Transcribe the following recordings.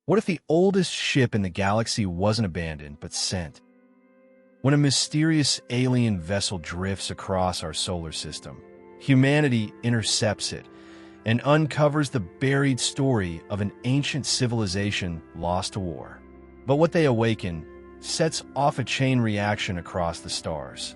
What if the oldest ship in the galaxy wasn't abandoned, but sent? When a mysterious alien vessel drifts across our solar system, humanity intercepts it and uncovers the buried story of an ancient civilization lost to war. But what they awaken sets off a chain reaction across the stars,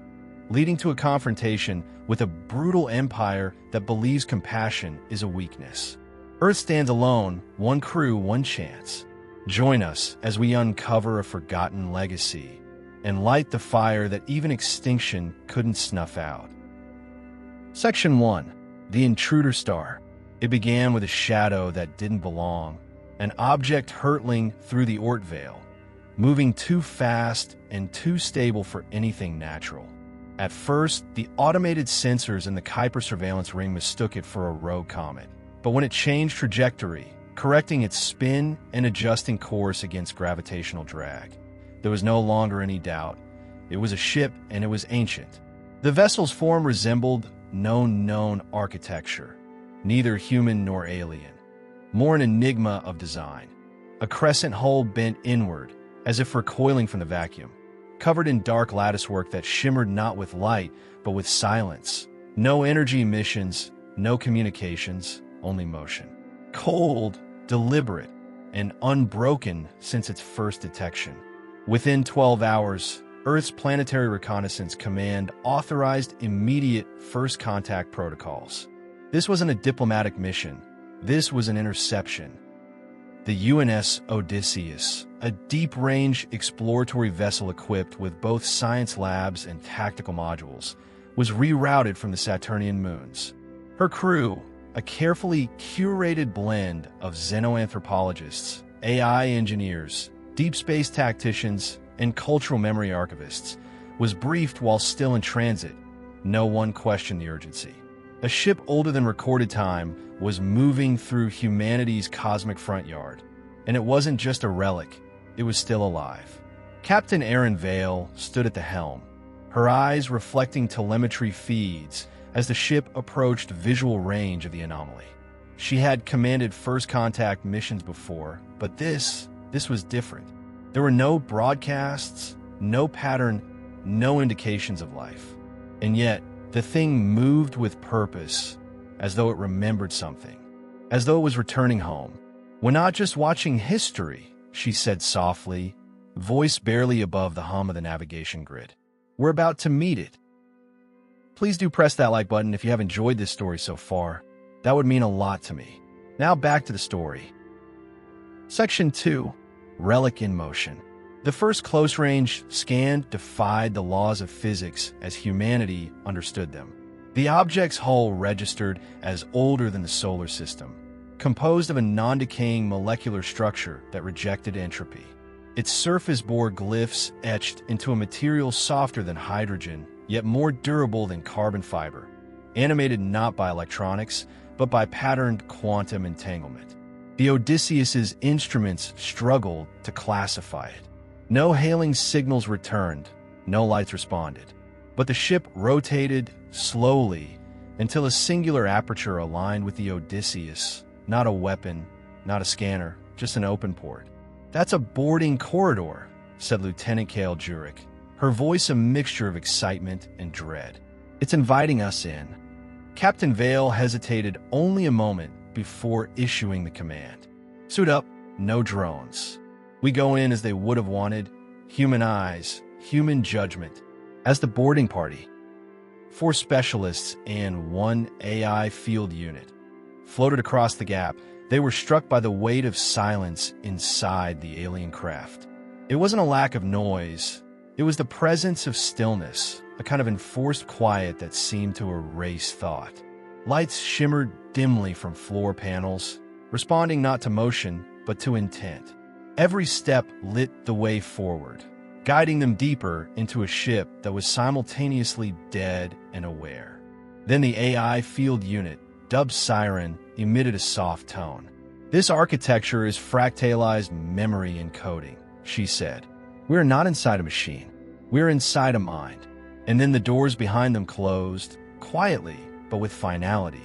leading to a confrontation with a brutal empire that believes compassion is a weakness. Earth stands alone, one crew, one chance. Join us as we uncover a forgotten legacy and light the fire that even extinction couldn't snuff out. Section 1. The Intruder Star. It began with a shadow that didn't belong, an object hurtling through the Oort Veil, moving too fast and too stable for anything natural. At first, the automated sensors in the Kuiper surveillance ring mistook it for a rogue comet. But when it changed trajectory, correcting its spin and adjusting course against gravitational drag, there was no longer any doubt. It was a ship, and it was ancient. The vessel's form resembled no known architecture, neither human nor alien, more an enigma of design. A crescent hull bent inward, as if recoiling from the vacuum, covered in dark latticework that shimmered not with light, but with silence. No energy emissions, no communications, only motion. Cold, deliberate, and unbroken since its first detection. Within 12 hours, Earth's Planetary Reconnaissance Command authorized immediate first contact protocols. This wasn't a diplomatic mission. This was an interception. The UNS Odysseus, a deep-range exploratory vessel equipped with both science labs and tactical modules, was rerouted from the Saturnian moons. Her crew, a carefully curated blend of xenoanthropologists, AI engineers, deep space tacticians, and cultural memory archivists, was briefed while still in transit. No one questioned the urgency. A ship older than recorded time was moving through humanity's cosmic front yard, and it wasn't just a relic, it was still alive. Captain Erin Vale stood at the helm, her eyes reflecting telemetry feeds as the ship approached visual range of the anomaly. She had commanded first contact missions before, but this was different. There were no broadcasts, no pattern, no indications of life. And yet, the thing moved with purpose, as though it remembered something, as though it was returning home. "We're not just watching history," she said softly, voice barely above the hum of the navigation grid. "We're about to meet it." Please do press that like button if you have enjoyed this story so far. That would mean a lot to me. Now back to the story. Section 2. Relic in Motion. The first close-range scan defied the laws of physics as humanity understood them. The object's hull registered as older than the solar system, composed of a non-decaying molecular structure that rejected entropy. Its surface bore glyphs etched into a material softer than hydrogen, yet more durable than carbon fiber, animated not by electronics, but by patterned quantum entanglement. The Odysseus's instruments struggled to classify it. No hailing signals returned, no lights responded. But the ship rotated slowly until a singular aperture aligned with the Odysseus. Not a weapon, not a scanner, just an open port. "That's a boarding corridor," said Lieutenant Kale Jurek, her voice a mixture of excitement and dread. "It's inviting us in." Captain Vale hesitated only a moment before issuing the command. "Suit up, no drones. We go in as they would have wanted, human eyes, human judgment." As the boarding party, 4 specialists and 1 AI field unit, floated across the gap, they were struck by the weight of silence inside the alien craft. It wasn't a lack of noise, it was the presence of stillness, a kind of enforced quiet that seemed to erase thought. Lights shimmered dimly from floor panels, responding not to motion, but to intent. Every step lit the way forward, guiding them deeper into a ship that was simultaneously dead and aware. Then the AI field unit, dubbed Siren, emitted a soft tone. "This architecture is fractalized memory encoding," she said. "We are not inside a machine. We are inside a mind." And then the doors behind them closed, quietly, but with finality.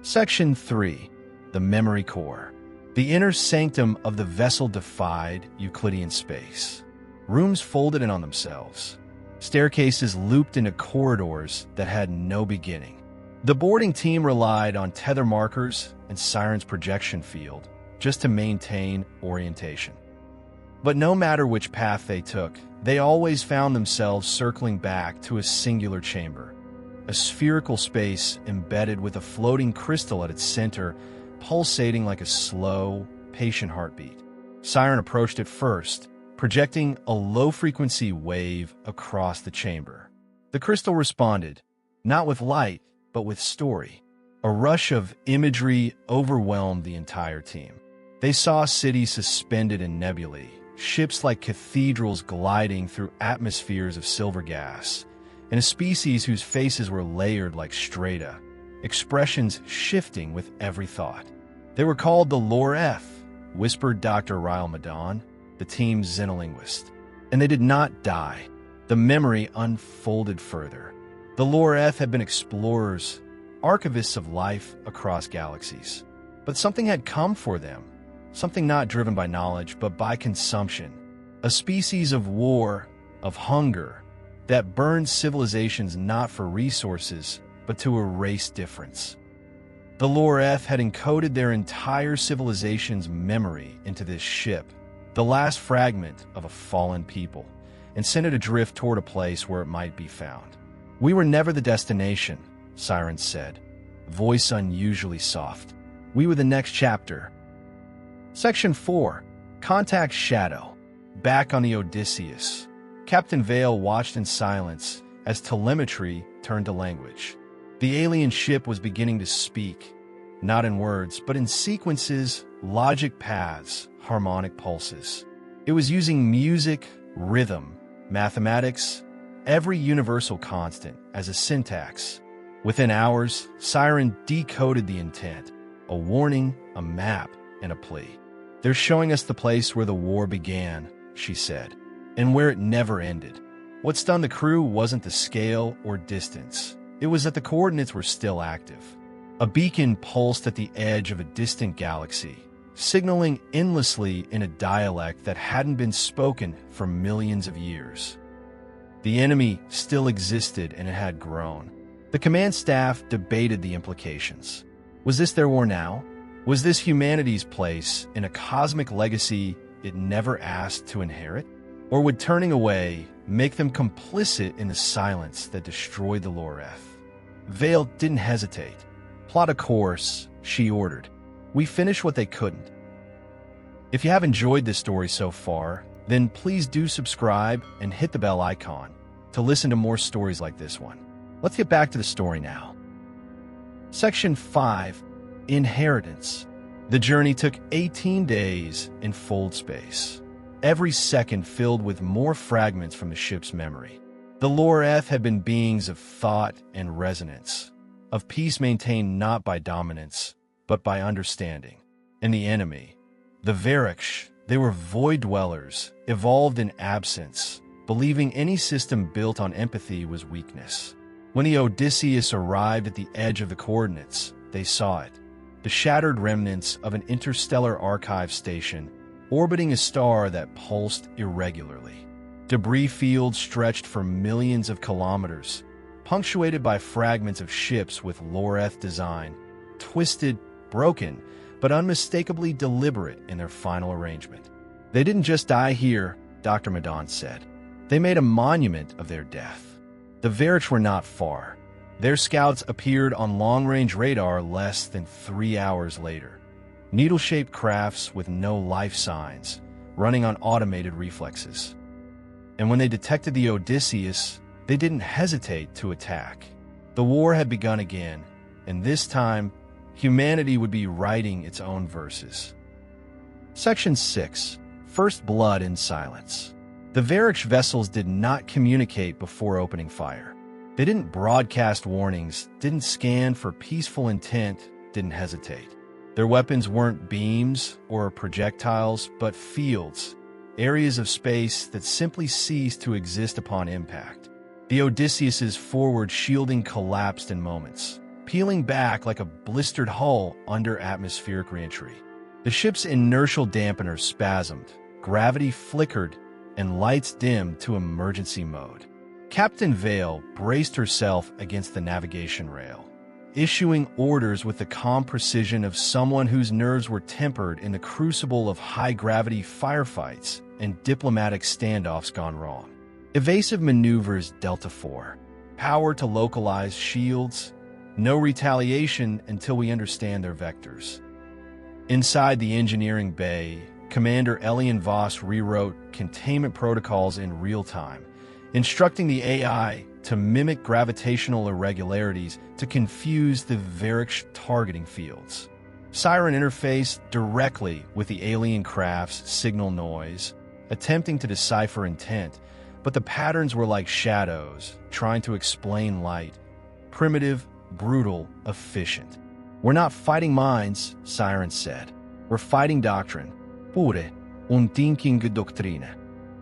Section 3. The Memory Core. The inner sanctum of the vessel defied Euclidean space. Rooms folded in on themselves. Staircases looped into corridors that had no beginning. The boarding team relied on tether markers and Siren's projection field just to maintain orientation. But no matter which path they took, they always found themselves circling back to a singular chamber, a spherical space embedded with a floating crystal at its center, pulsating like a slow, patient heartbeat. Siren approached it first, projecting a low-frequency wave across the chamber. The crystal responded, not with light, but with story. A rush of imagery overwhelmed the entire team. They saw cities suspended in nebulae, ships like cathedrals gliding through atmospheres of silver gas, and a species whose faces were layered like strata, expressions shifting with every thought. They were called the Lore-F, whispered Dr. Ryle Madon, the team's xenolinguist. And they did not die. The memory unfolded further. The Lore-F had been explorers, archivists of life across galaxies. But something had come for them, something not driven by knowledge, but by consumption. A species of war, of hunger, that burned civilizations not for resources, but to erase difference. The Lore-F had encoded their entire civilization's memory into this ship, the last fragment of a fallen people, and sent it adrift toward a place where it might be found. We were never the destination, Siren said, voice unusually soft. We were the next chapter. Section 4. Contact Shadow. Back on the Odysseus. Captain Vale watched in silence as telemetry turned to language. The alien ship was beginning to speak, not in words, but in sequences, logic paths, harmonic pulses. It was using music, rhythm, mathematics, every universal constant as a syntax. Within hours, Siren decoded the intent, a warning, a map, and a plea. They're showing us the place where the war began, she said, and where it never ended. What stunned the crew wasn't the scale or distance. It was that the coordinates were still active. A beacon pulsed at the edge of a distant galaxy, signaling endlessly in a dialect that hadn't been spoken for millions of years. The enemy still existed, and it had grown. The command staff debated the implications. Was this their war now? Was this humanity's place in a cosmic legacy it never asked to inherit? Or would turning away make them complicit in the silence that destroyed the Lore-F? Vale didn't hesitate. Plot a course, she ordered. We finished what they couldn't. If you have enjoyed this story so far, then please do subscribe and hit the bell icon to listen to more stories like this one. Let's get back to the story now. Section 5. Inheritance. The journey took 18 days in fold space, every second filled with more fragments from the ship's memory. The Lore-F had been beings of thought and resonance, of peace maintained not by dominance, but by understanding. And the enemy, the Verix, they were void dwellers, evolved in absence, believing any system built on empathy was weakness. When the Odysseus arrived at the edge of the coordinates, they saw it, the shattered remnants of an interstellar archive station orbiting a star that pulsed irregularly. Debris fields stretched for millions of kilometers, punctuated by fragments of ships with Lore-F design, twisted, broken, but unmistakably deliberate in their final arrangement. They didn't just die here, Dr. Madon said. They made a monument of their death. The Verix were not far. Their scouts appeared on long-range radar less than 3 hours later. Needle-shaped crafts with no life signs, running on automated reflexes. And when they detected the Odysseus, they didn't hesitate to attack. The war had begun again, and this time, humanity would be writing its own verses. Section 6. First Blood in Silence. The Verix vessels did not communicate before opening fire. They didn't broadcast warnings, didn't scan for peaceful intent, didn't hesitate. Their weapons weren't beams or projectiles, but fields, areas of space that simply ceased to exist upon impact. The Odysseus's forward shielding collapsed in moments, peeling back like a blistered hull under atmospheric reentry. The ship's inertial dampener spasmed, gravity flickered, and lights dimmed to emergency mode. Captain Vale braced herself against the navigation rail, issuing orders with the calm precision of someone whose nerves were tempered in the crucible of high-gravity firefights and diplomatic standoffs gone wrong. Evasive maneuvers Delta 4. Power to localize shields. No retaliation until we understand their vectors. Inside the engineering bay, Commander Elian Voss rewrote containment protocols in real time, instructing the AI to mimic gravitational irregularities to confuse the Varric targeting fields. Siren interfaced directly with the alien craft's signal noise, attempting to decipher intent, but the patterns were like shadows, trying to explain light. Primitive, brutal, efficient. "We're not fighting minds," Siren said. "We're fighting doctrine. Pure, un thinking doctrine."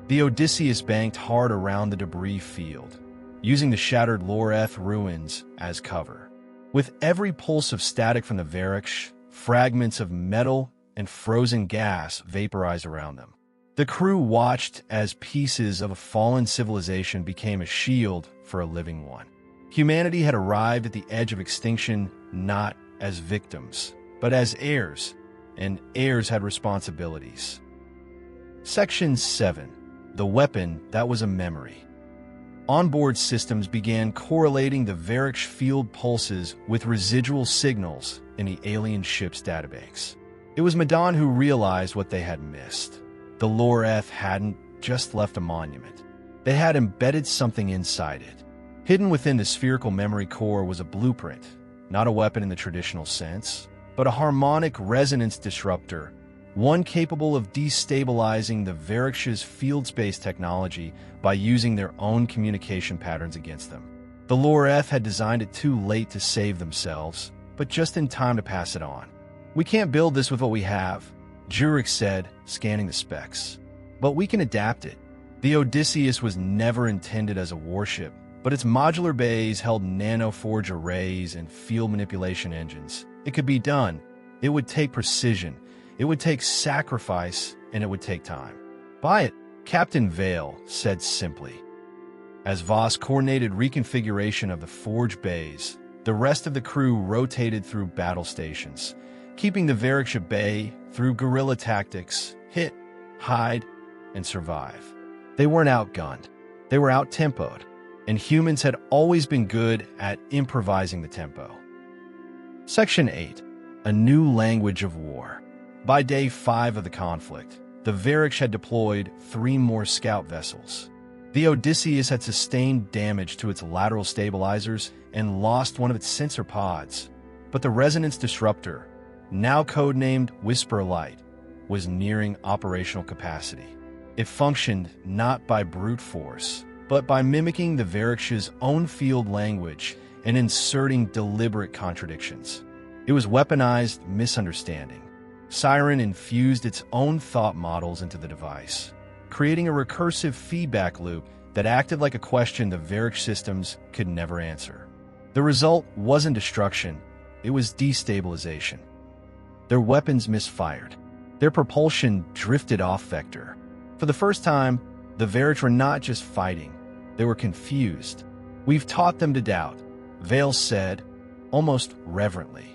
The Odysseus banked hard around the debris field, using the shattered Loreth ruins as cover. With every pulse of static from the Varric, fragments of metal and frozen gas vaporized around them. The crew watched as pieces of a fallen civilization became a shield for a living one. Humanity had arrived at the edge of extinction not as victims, but as heirs, and heirs had responsibilities. Section 7. The weapon that was a memory. Onboard systems began correlating the Varric field pulses with residual signals in the alien ship's database. It was Madan who realized what they had missed. The Loreth hadn't just left a monument. They had embedded something inside it. Hidden within the spherical memory core was a blueprint, not a weapon in the traditional sense, but a harmonic resonance disruptor, one capable of destabilizing the Varric's field-space technology by using their own communication patterns against them. The Loreth had designed it too late to save themselves, but just in time to pass it on. "We can't build this with what we have," Jurek said, scanning the specs. "But we can adapt it." The Odysseus was never intended as a warship, but its modular bays held nanoforge arrays and field manipulation engines. It could be done. It would take precision. It would take sacrifice, and it would take time. "Buy it," Captain Vale said simply. As Voss coordinated reconfiguration of the forge bays, the rest of the crew rotated through battle stations, keeping the Varric at bay through guerrilla tactics, hit, hide, and survive. They weren't outgunned. They were out-tempoed, and humans had always been good at improvising the tempo. Section 8. A new language of war. By day 5 of the conflict, the Varric had deployed 3 more scout vessels. The Odysseus had sustained damage to its lateral stabilizers and lost one of its sensor pods, but the resonance disruptor, now codenamed Whisper Light, was nearing operational capacity. It functioned not by brute force, but by mimicking the Varric's own field language and inserting deliberate contradictions. It was weaponized misunderstanding. Siren infused its own thought models into the device, creating a recursive feedback loop that acted like a question the Varric systems could never answer. The result wasn't destruction, it was destabilization. Their weapons misfired. Their propulsion drifted off vector. For the first time, the Varric were not just fighting, they were confused. "We've taught them to doubt," Vale said, almost reverently.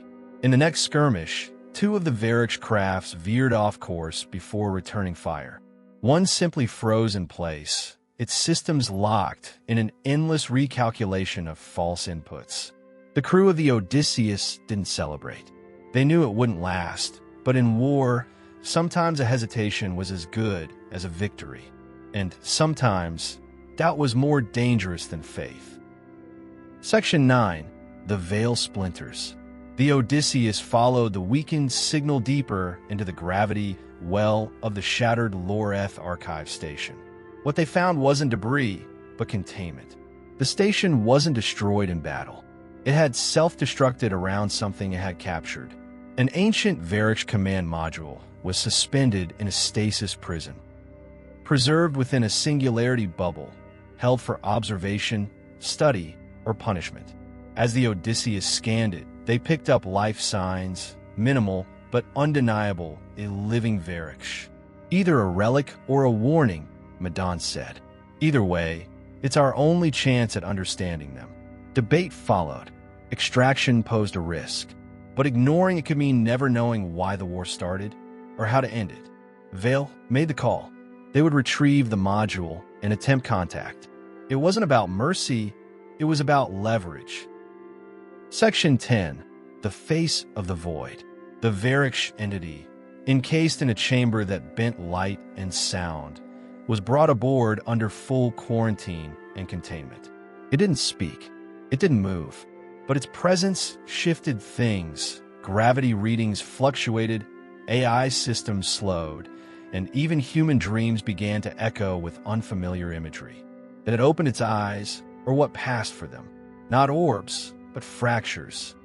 In the next skirmish, 2 of the Varric crafts veered off course before returning fire. One simply froze in place, its systems locked in an endless recalculation of false inputs. The crew of the Odysseus didn't celebrate. They knew it wouldn't last, but in war, sometimes a hesitation was as good as a victory. And sometimes, doubt was more dangerous than faith. Section 9. The Veil Splinters. The Odysseus followed the weakened signal deeper into the gravity well of the shattered Loreth archive station. What they found wasn't debris, but containment. The station wasn't destroyed in battle. It had self-destructed around something it had captured. An ancient Varric command module was suspended in a stasis prison, preserved within a singularity bubble, held for observation, study, or punishment. As the Odysseus scanned it, they picked up life signs, minimal, but undeniable, a living Varix. Either a relic or a warning, Madan said. Either way, it's our only chance at understanding them. Debate followed. Extraction posed a risk, but ignoring it could mean never knowing why the war started or how to end it. Vale made the call. They would retrieve the module and attempt contact. It wasn't about mercy, it was about leverage. Section 10. The Face of the Void. The Varix entity, encased in a chamber that bent light and sound, was brought aboard under full quarantine and containment. It didn't speak. It didn't move. But its presence shifted things. Gravity readings fluctuated, AI systems slowed, and even human dreams began to echo with unfamiliar imagery. Then it opened its eyes, or what passed for them. Not orbs, but fractures.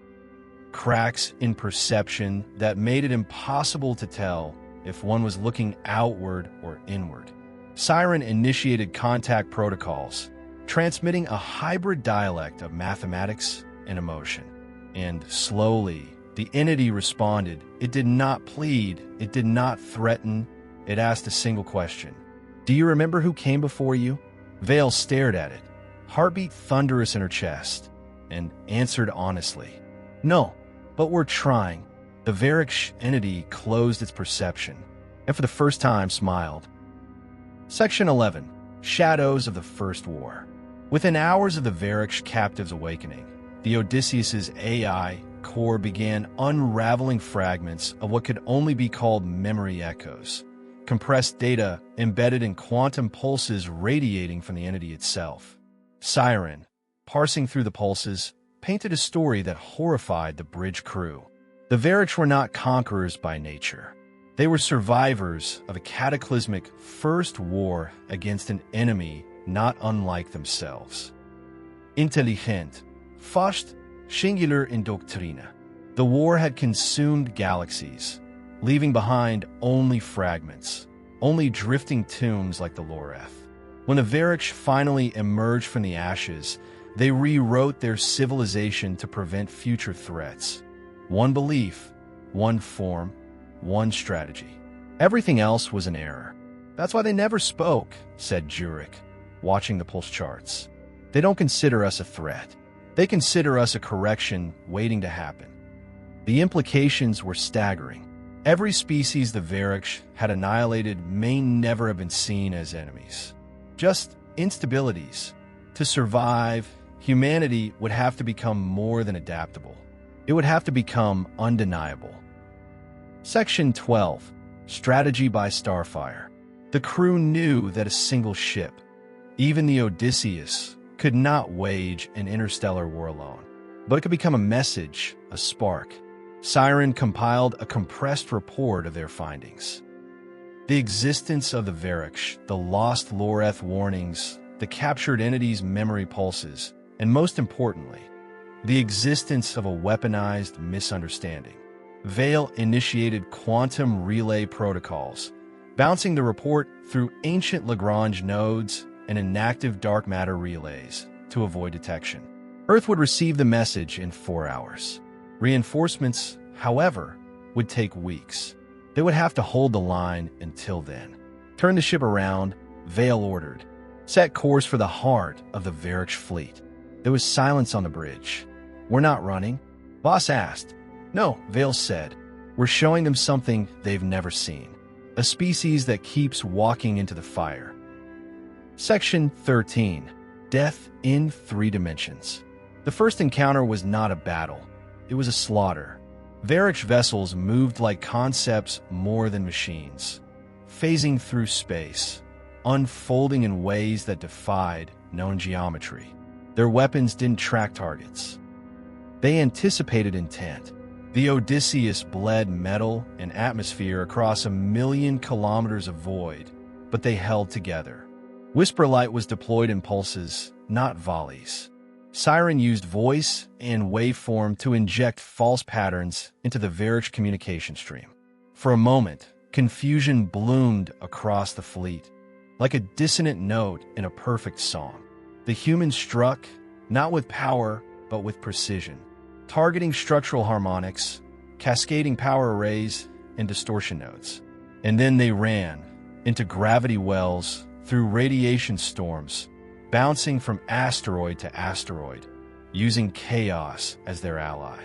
Cracks in perception that made it impossible to tell if one was looking outward or inward. Siren initiated contact protocols, transmitting a hybrid dialect of mathematics and emotion. And slowly, the entity responded. It did not plead. It did not threaten. It asked a single question. Do you remember who came before you? Vale stared at it, heartbeat thunderous in her chest, and answered honestly. No, but we're trying. The Varix entity closed its perception, and for the first time smiled. Section 11. Shadows of the First War. Within hours of the Varix captive's awakening, the Odysseus's AI core began unraveling fragments of what could only be called memory echoes, compressed data embedded in quantum pulses radiating from the entity itself. Siren, parsing through the pulses, painted a story that horrified the bridge crew. The Varix were not conquerors by nature. They were survivors of a cataclysmic first war against an enemy not unlike themselves. Intelligent, fast, singular in doctrine. The war had consumed galaxies, leaving behind only fragments, only drifting tombs like the Loreth. When the Varix finally emerged from the ashes, they rewrote their civilization to prevent future threats. One belief, one form, one strategy. Everything else was an error. That's why they never spoke, said Jurek, watching the pulse charts. They don't consider us a threat. They consider us a correction waiting to happen. The implications were staggering. Every species the Varix had annihilated may never have been seen as enemies. Just instabilities. To survive, humanity would have to become more than adaptable. It would have to become undeniable. Section 12. Strategy by Starfire. The crew knew that a single ship, even the Odysseus, could not wage an interstellar war alone. But it could become a message, a spark. Siren compiled a compressed report of their findings. The existence of the Varix, the lost Loreth warnings, the captured entity's memory pulses, and most importantly, the existence of a weaponized misunderstanding. Vale initiated quantum relay protocols, bouncing the report through ancient Lagrange nodes and inactive dark matter relays to avoid detection. Earth would receive the message in 4 hours. Reinforcements, however, would take weeks. They would have to hold the line until then. Turn the ship around, Vale ordered. Set course for the heart of the Varix fleet. There was silence on the bridge. We're not running? Boss asked. No, Vale said. We're showing them something they've never seen. A species that keeps walking into the fire. Section 13. Death in 3 dimensions. The first encounter was not a battle. It was a slaughter. Varix vessels moved like concepts more than machines, phasing through space, unfolding in ways that defied known geometry. Their weapons didn't track targets. They anticipated intent. The Odysseus bled metal and atmosphere across 1,000,000 kilometers of void, but they held together. Whisper light was deployed in pulses, not volleys. Siren used voice and waveform to inject false patterns into the Varix communication stream. For a moment, confusion bloomed across the fleet, like a dissonant note in a perfect song. The humans struck, not with power, but with precision, targeting structural harmonics, cascading power arrays, and distortion nodes. And then they ran into gravity wells, through radiation storms, bouncing from asteroid to asteroid, using chaos as their ally.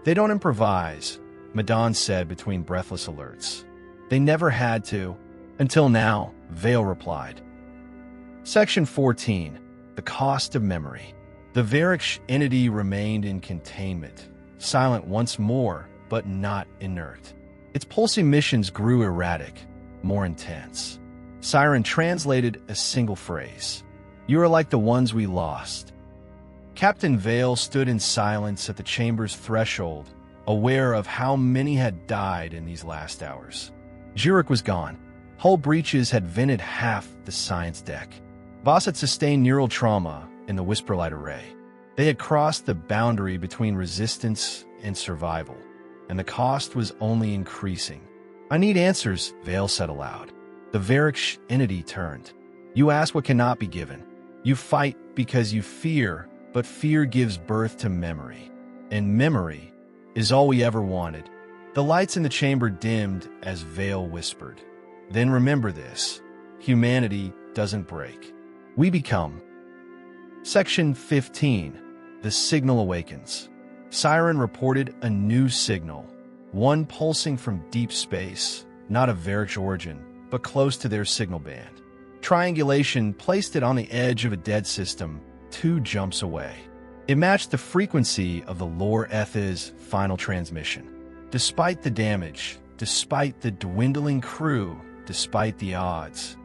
They don't improvise, Madan said between breathless alerts. They never had to. Until now, Vale replied. Section 14. The cost of memory. The Varric entity remained in containment, silent once more, but not inert. Its pulse emissions grew erratic, more intense. Siren translated a single phrase. You are like the ones we lost. Captain Vale stood in silence at the chamber's threshold, aware of how many had died in these last hours. Jurek was gone. Hull breaches had vented half the science deck. Voss had sustained neural trauma in the Whisperlight array. They had crossed the boundary between resistance and survival, and the cost was only increasing. I need answers, Vale said aloud. The Varric entity turned. You ask what cannot be given. You fight because you fear, but fear gives birth to memory. And memory is all we ever wanted. The lights in the chamber dimmed as Vale whispered. Then remember this. Humanity doesn't break. We become. Section 15. The signal awakens. Siren reported a new signal, one pulsing from deep space, not of Varric origin, but close to their signal band. Triangulation placed it on the edge of a dead system, 2 jumps away. It matched the frequency of the Lor-Etha's final transmission. Despite the damage, despite the dwindling crew, despite the odds,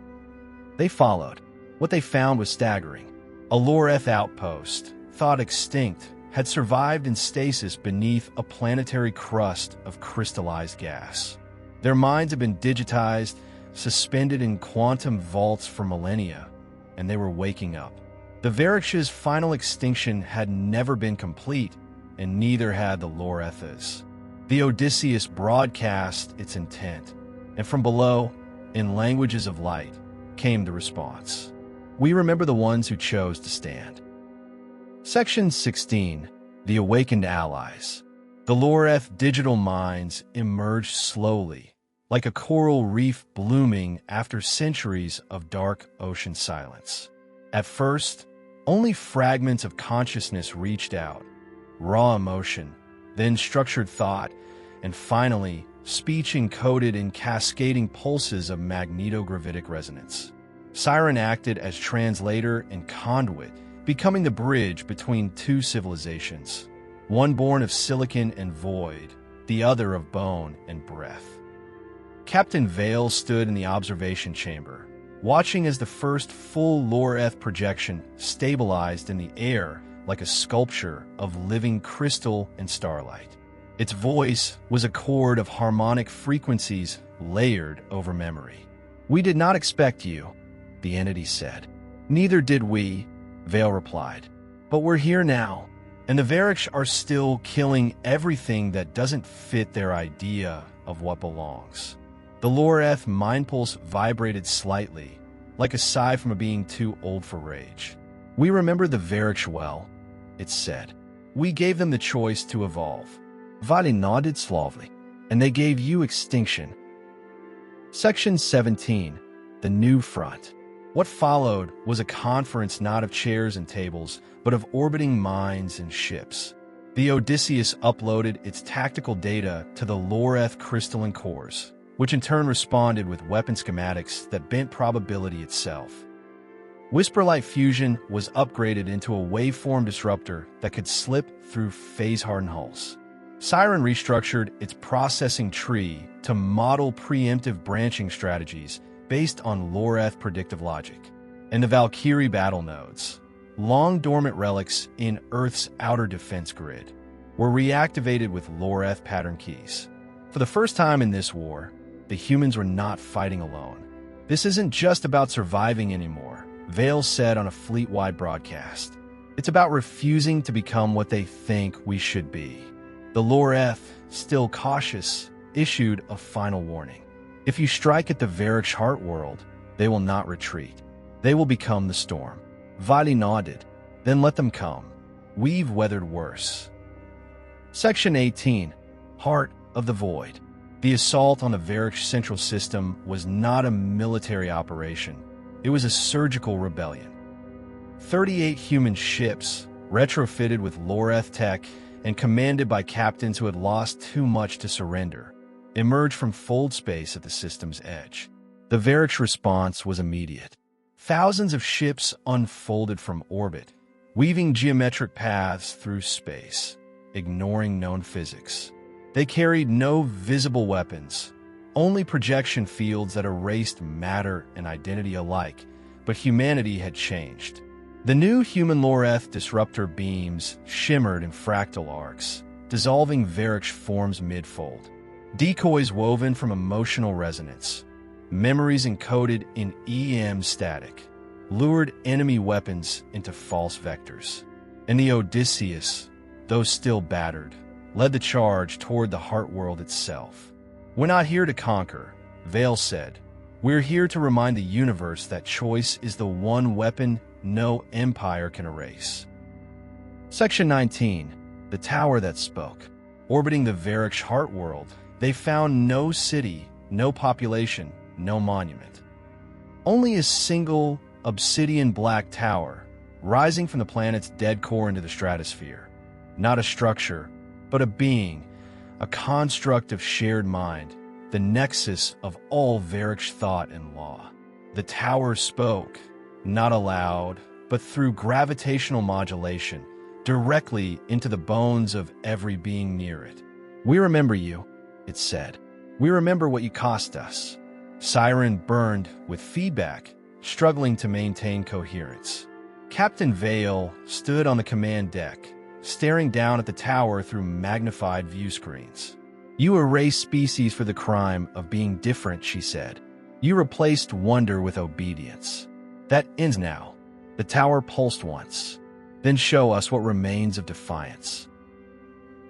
they followed. What they found was staggering. A Lor-Eth outpost, thought extinct, had survived in stasis beneath a planetary crust of crystallized gas. Their minds had been digitized, suspended in quantum vaults for millennia, and they were waking up. The Varric's final extinction had never been complete, and neither had the Lor-Etha's. The Odysseus broadcast its intent, and from below, in languages of light, came the response. We remember the ones who chose to stand. Section 16. The Awakened Allies. The Lor-Eth digital minds emerged slowly, like a coral reef blooming after centuries of dark ocean silence. At first, only fragments of consciousness reached out, raw emotion, then structured thought, and finally, speech encoded in cascading pulses of magnetogravitic resonance. Siren acted as translator and conduit, becoming the bridge between 2 civilizations, one born of silicon and void, the other of bone and breath. Captain Vale stood in the observation chamber, watching as the first full Lor-Eth projection stabilized in the air like a sculpture of living crystal and starlight. Its voice was a chord of harmonic frequencies layered over memory. We did not expect you, the entity said. Neither did we, Vale replied. But we're here now, and the Varric are still killing everything that doesn't fit their idea of what belongs. The Lor-Eth mind pulse vibrated slightly, like a sigh from a being too old for rage. We remember the Varric well, it said. We gave them the choice to evolve. Vali nodded slowly, and they gave you extinction. Section 17. The New Front. What followed was a conference not of chairs and tables, but of orbiting minds and ships. The Odysseus uploaded its tactical data to the Lor-Eth crystalline cores, which in turn responded with weapon schematics that bent probability itself. Whisperlight fusion was upgraded into a waveform disruptor that could slip through phase-hardened hulls. Siren restructured its processing tree to model preemptive branching strategies based on Lor-Eth predictive logic. And the Valkyrie battle nodes, long-dormant relics in Earth's outer defense grid, were reactivated with Lor-Eth pattern keys. For the first time in this war, the humans were not fighting alone. This isn't just about surviving anymore, Vale said on a fleet-wide broadcast. It's about refusing to become what they think we should be. The Lor-Eth, still cautious, issued a final warning. If you strike at the Varric heart world, they will not retreat. They will become the storm. Vali nodded. Then let them come. We've weathered worse. Section 18. Heart, of the void. The assault on the Varric central system was not a military operation. It was a surgical rebellion. 38 human ships, retrofitted with Loreth tech and commanded by captains who had lost too much to surrender, emerged from fold space at the system's edge. The Varric's response was immediate. Thousands of ships unfolded from orbit, weaving geometric paths through space, ignoring known physics. They carried no visible weapons, only projection fields that erased matter and identity alike, but humanity had changed. The new human Loreth disruptor beams shimmered in fractal arcs, dissolving Varric forms mid-fold. Decoys woven from emotional resonance, memories encoded in EM static, lured enemy weapons into false vectors. And the Odysseus, though still battered, led the charge toward the heart world itself. "We're not here to conquer," Vale said. "We're here to remind the universe that choice is the one weapon no empire can erase." Section 19. The Tower That Spoke. Orbiting the Varric heart world, they found no city, no population, no monument. Only a single obsidian black tower, rising from the planet's dead core into the stratosphere. Not a structure, but a being, a construct of shared mind, the nexus of all Varric thought and law. The tower spoke, not aloud, but through gravitational modulation, directly into the bones of every being near it. "We remember you," it said. "We remember what you cost us." Siren burned with feedback, struggling to maintain coherence. Captain Vale stood on the command deck, staring down at the tower through magnified view screens. "You erased species for the crime of being different," she said. "You replaced wonder with obedience. That ends now." The tower pulsed once. "Then show us what remains of defiance."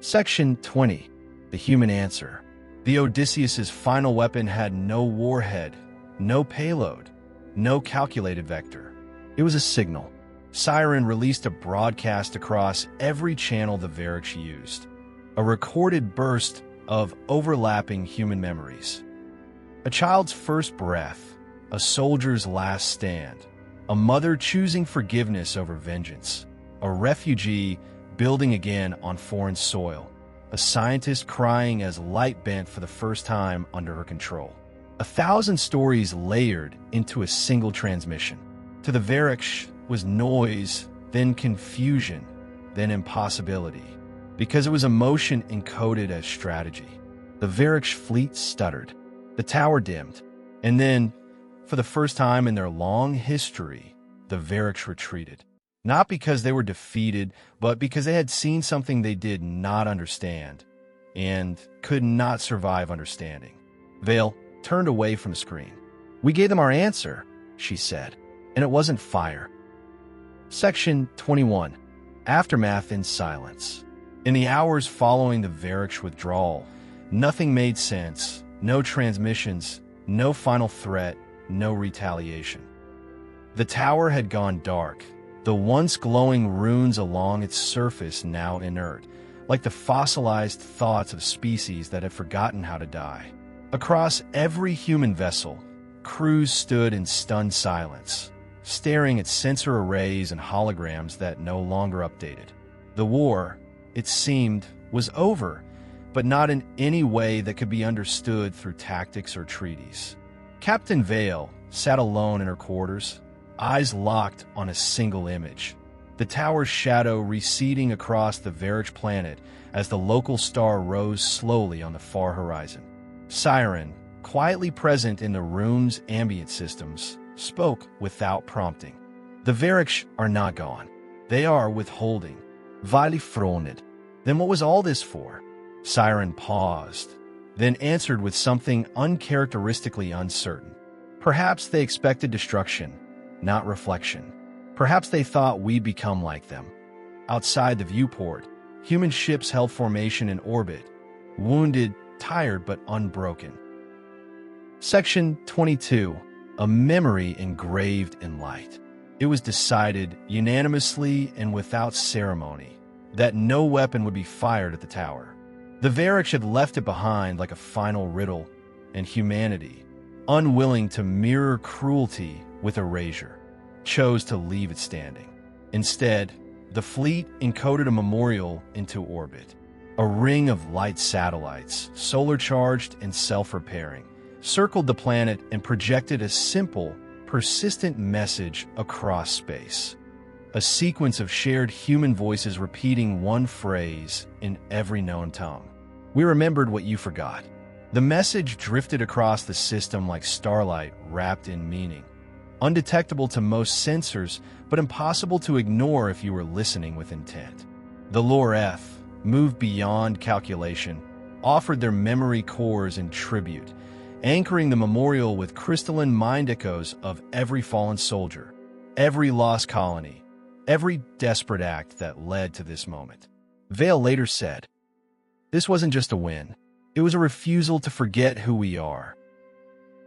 Section 20. The Human Answer. The Odysseus's final weapon had no warhead, no payload, no calculated vector. It was a signal. Siren released a broadcast across every channel the Varric used, a recorded burst of overlapping human memories. A child's first breath, a soldier's last stand, a mother choosing forgiveness over vengeance, a refugee building again on foreign soil, a scientist crying as light bent for the first time under her control. 1,000 stories layered into a single transmission. To the Varric was noise, then confusion, then impossibility, because it was emotion encoded as strategy. The Varric fleet stuttered. The tower dimmed. And then, for the first time in their long history, the Varric retreated. Not because they were defeated, but because they had seen something they did not understand and could not survive understanding. Vale turned away from the screen. "We gave them our answer," she said, "and it wasn't fire." Section 21. Aftermath in Silence. In the hours following the Varric withdrawal, nothing made sense, no transmissions, no final threat, no retaliation. The tower had gone dark, the once glowing runes along its surface now inert, like the fossilized thoughts of species that had forgotten how to die. Across every human vessel, crews stood in stunned silence, staring at sensor arrays and holograms that no longer updated. The war, it seemed, was over, but not in any way that could be understood through tactics or treaties. Captain Vale sat alone in her quarters, eyes locked on a single image, the tower's shadow receding across the Varric planet as the local star rose slowly on the far horizon. Siren, quietly present in the room's ambient systems, spoke without prompting. "The Varric are not gone. They are withholding. Vili froned. Then what was all this for?" Siren paused, then answered with something uncharacteristically uncertain. "Perhaps they expected destruction, not reflection. Perhaps they thought we'd become like them." Outside the viewport, human ships held formation in orbit, wounded, tired, but unbroken. Section 22. A memory engraved in light. It was decided, unanimously and without ceremony, that no weapon would be fired at the tower. The Varric had left it behind like a final riddle, and humanity, unwilling to mirror cruelty with erasure, chose to leave it standing. Instead, the fleet encoded a memorial into orbit. A ring of light satellites, solar-charged and self-repairing, circled the planet and projected a simple, persistent message across space. A sequence of shared human voices repeating one phrase in every known tongue. We remembered what you forgot. The message drifted across the system like starlight wrapped in meaning. Undetectable to most sensors, but impossible to ignore if you were listening with intent. The Loreth moved beyond calculation, offered their memory cores in tribute, anchoring the memorial with crystalline mind echoes of every fallen soldier, every lost colony, every desperate act that led to this moment. Vale later said, "This wasn't just a win. It was a refusal to forget who we are."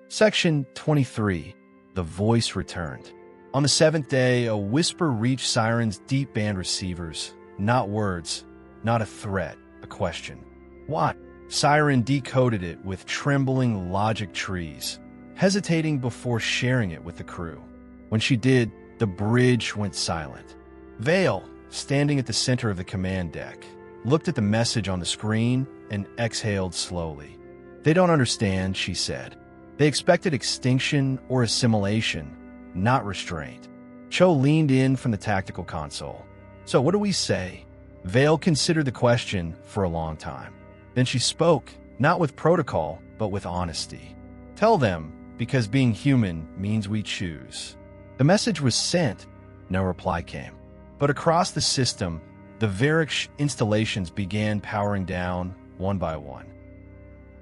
Section 23. The voice returned. On the seventh day, a whisper reached Siren's deep band receivers. Not words, not a threat, a question. "What?" Siren decoded it with trembling logic trees, hesitating before sharing it with the crew. When she did, the bridge went silent. Vale, standing at the center of the command deck, looked at the message on the screen and exhaled slowly. "They don't understand," she said. "They expected extinction or assimilation, not restraint." Cho leaned in from the tactical console. "So what do we say?" Vale considered the question for a long time. Then she spoke, not with protocol, but with honesty. "Tell them, because being human means we choose." The message was sent. No reply came. But across the system, the Varric installations began powering down one by one.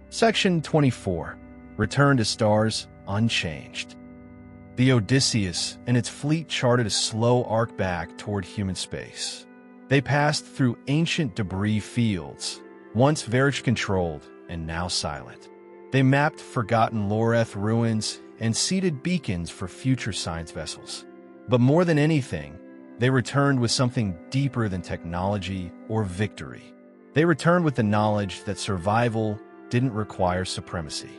Section 24. Return to stars unchanged. The Odysseus and its fleet charted a slow arc back toward human space. They passed through ancient debris fields, once Varric-controlled and now silent. They mapped forgotten Loreth ruins and seeded beacons for future science vessels. But more than anything, they returned with something deeper than technology or victory. They returned with the knowledge that survival didn't require supremacy,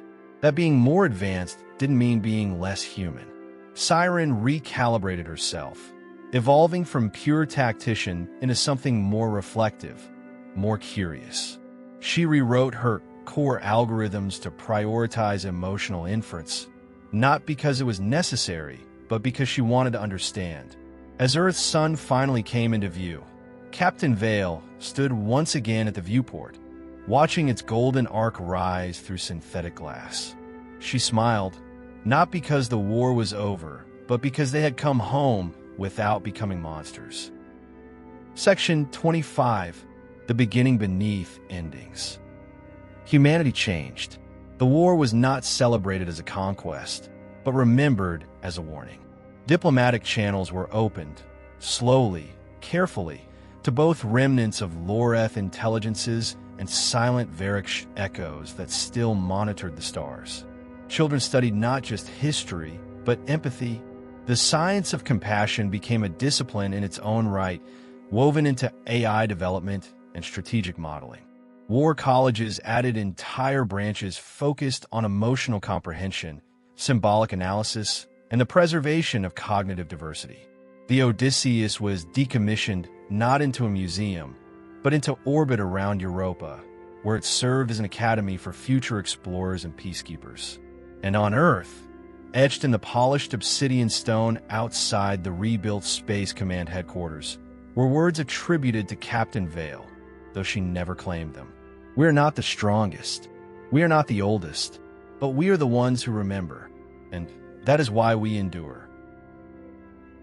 that being more advanced didn't mean being less human. Siren recalibrated herself, evolving from pure tactician into something more reflective, more curious. She rewrote her core algorithms to prioritize emotional inference, not because it was necessary, but because she wanted to understand. As Earth's sun finally came into view, Captain Vale stood once again at the viewport, watching its golden arc rise through synthetic glass. She smiled, not because the war was over, but because they had come home without becoming monsters. Section 25. The beginning beneath endings. Humanity changed. The war was not celebrated as a conquest, but remembered as a warning. Diplomatic channels were opened, slowly, carefully, to both remnants of Loreth intelligences and silent Varric echoes that still monitored the stars. Children studied not just history, but empathy. The science of compassion became a discipline in its own right, woven into AI development and strategic modeling. War colleges added entire branches focused on emotional comprehension, symbolic analysis, and the preservation of cognitive diversity. The Odysseus was decommissioned not into a museum, but into orbit around Europa, where it served as an academy for future explorers and peacekeepers. And on Earth, etched in the polished obsidian stone outside the rebuilt Space Command headquarters, were words attributed to Captain Vale, though she never claimed them. "We are not the strongest. We are not the oldest, but we are the ones who remember, and that is why we endure."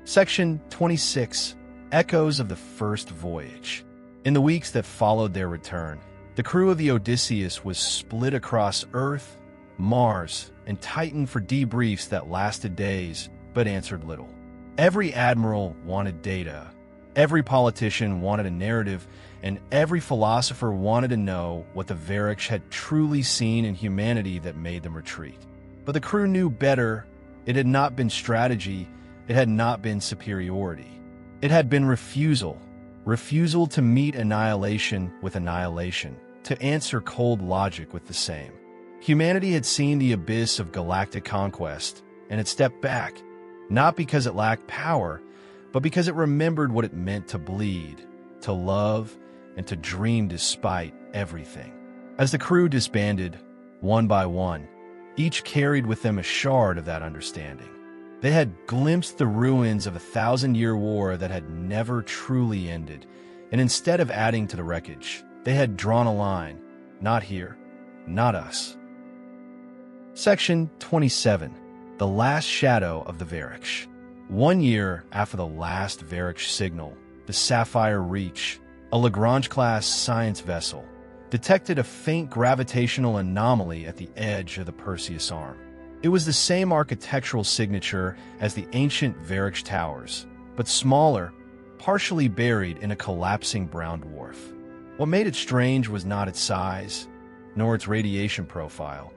Section 26. Echoes of the First Voyage. In the weeks that followed their return, the crew of the Odysseus was split across Earth, Mars, and Titan for debriefs that lasted days, but answered little. Every admiral wanted data, every politician wanted a narrative, and every philosopher wanted to know what the Varric had truly seen in humanity that made them retreat. But the crew knew better. It had not been strategy, it had not been superiority. It had been refusal. Refusal to meet annihilation with annihilation. to answer cold logic with the same. Humanity had seen the abyss of galactic conquest, and it stepped back, not because it lacked power, but because it remembered what it meant to bleed, to love, and to dream despite everything. As the crew disbanded, one by one, each carried with them a shard of that understanding. They had glimpsed the ruins of a 1,000-year war that had never truly ended, and instead of adding to the wreckage, they had drawn a line. Not here, not us. Section 27. The Last Shadow of the Varix. 1 year after the last Varix signal, the Sapphire Reach, a Lagrange-class science vessel, detected a faint gravitational anomaly at the edge of the Perseus Arm. It was the same architectural signature as the ancient Varix towers, but smaller, partially buried in a collapsing brown dwarf. What made it strange was not its size, nor its radiation profile,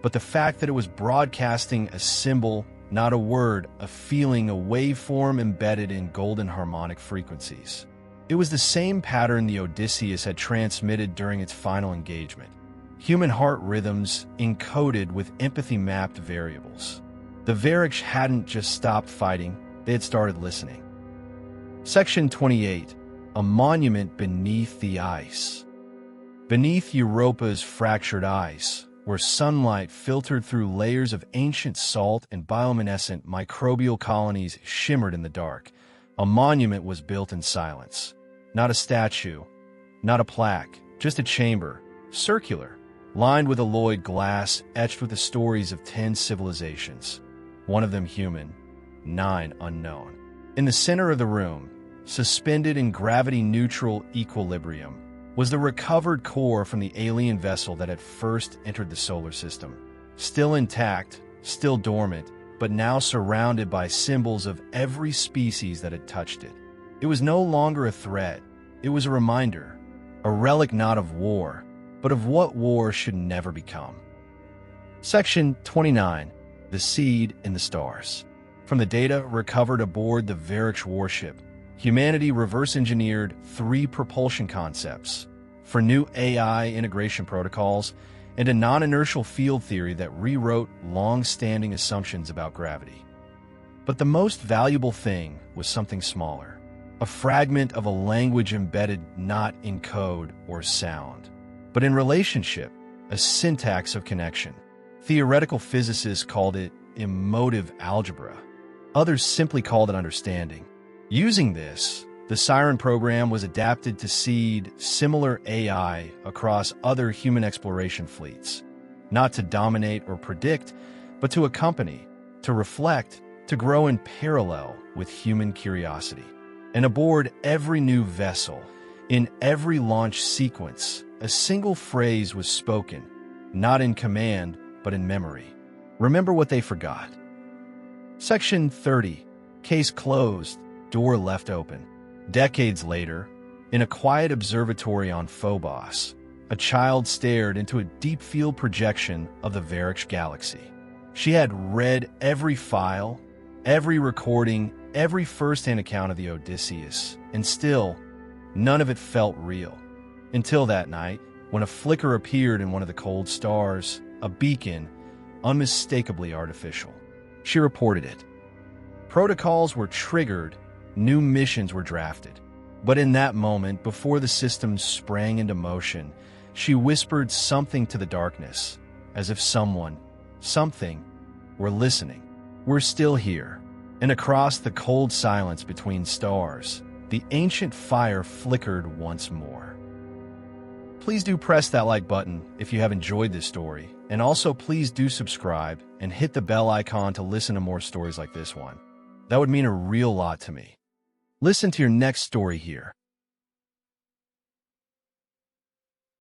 but the fact that it was broadcasting a symbol, not a word, a feeling, a waveform embedded in golden harmonic frequencies. It was the same pattern the Odysseus had transmitted during its final engagement. Human heart rhythms encoded with empathy-mapped variables. The Varix hadn't just stopped fighting, they had started listening. Section 28. A Monument Beneath the Ice. Beneath Europa's fractured ice, where sunlight filtered through layers of ancient salt and bioluminescent microbial colonies shimmered in the dark, a monument was built in silence. Not a statue, not a plaque, just a chamber, circular, lined with alloyed glass etched with the stories of 10 civilizations, one of them human, 9 unknown. In the center of the room, suspended in gravity-neutral equilibrium, was the recovered core from the alien vessel that had first entered the solar system. Still intact, still dormant, but now surrounded by symbols of every species that had touched it. It was no longer a threat. It was a reminder, a relic not of war, but of what war should never become. Section 29. The Seed in the Stars. From the data recovered aboard the Varix warship, humanity reverse-engineered 3 propulsion concepts for new AI integration protocols and a non-inertial field theory that rewrote long-standing assumptions about gravity. But the most valuable thing was something smaller, a fragment of a language embedded not in code or sound, but in relationship, a syntax of connection. Theoretical physicists called it emotive algebra. Others simply called it understanding. Using this, the Siren program was adapted to seed similar AI across other human exploration fleets, not to dominate or predict, but to accompany, to reflect, to grow in parallel with human curiosity. And aboard every new vessel, in every launch sequence, a single phrase was spoken, not in command, but in memory. Remember what they forgot. Section 30. Case closed, door left open. Decades later, in a quiet observatory on Phobos, a child stared into a deep field projection of the Varix galaxy. She had read every file, every recording, every first-hand account of the Odysseus, and still, none of it felt real. Until that night, when a flicker appeared in one of the cold stars, a beacon, unmistakably artificial. She reported it. Protocols were triggered, new missions were drafted. But in that moment, before the system sprang into motion, she whispered something to the darkness, as if someone, something, were listening. We're still here. And across the cold silence between stars, the ancient fire flickered once more. Please do press that like button if you have enjoyed this story, and also please do subscribe and hit the bell icon to listen to more stories like this one. That would mean a real lot to me. Listen to your next story here.